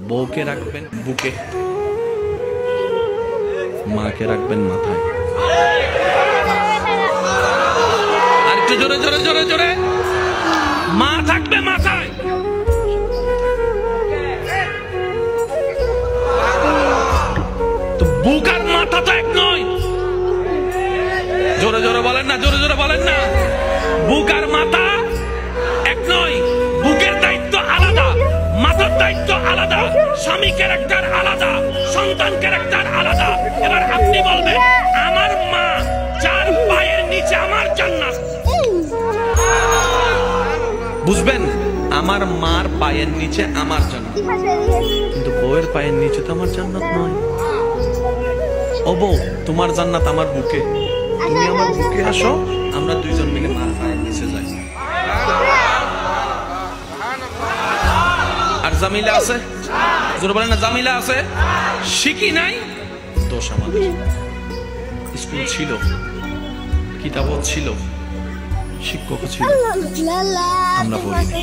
বউকে রাখবেন বুকে, মাকে রাখবেন মাথায়। আর একটু জোরে জোরে জোরে জোরে, মা থাকবে মাথায়। তো বুক আর মাথা তো এক নয়। জোরে জোরে বলেন না, জোরে জোরে বলেন না। বুক আর মাথা এক নয়। বুকের দায়িত্ব আলাদা, মাথার দায়িত্ব আলাদা, স্বামী ক্যারেক্টার আলাদা, সন্তান ক্যারেক্টার আলাদা। এবার আপনি বলবেন আমার মা যার পায়ের নিচে আমার জান্নাত। বুঝবেন, আমার মার পায়ের নিচে আমার জান্নাত, কিন্তু বউয়ের পায়ের নিচে তো আমার জান্নাত নয়। ও বউ, তোমার জান্নাত আমার বুকে, তুমি আমার বুকে আসো, আমরা দুইজন মিলে মার পায়ের নিচে যাই। আর জামিলা আছে, জোরে বলেন না, জামিলা আছে। শিখি নাই, দোষ আমাদের। স্কুল ছিল, কিতাবও ছিল, শিক্ষক ছিল, আমরা পড়িনি।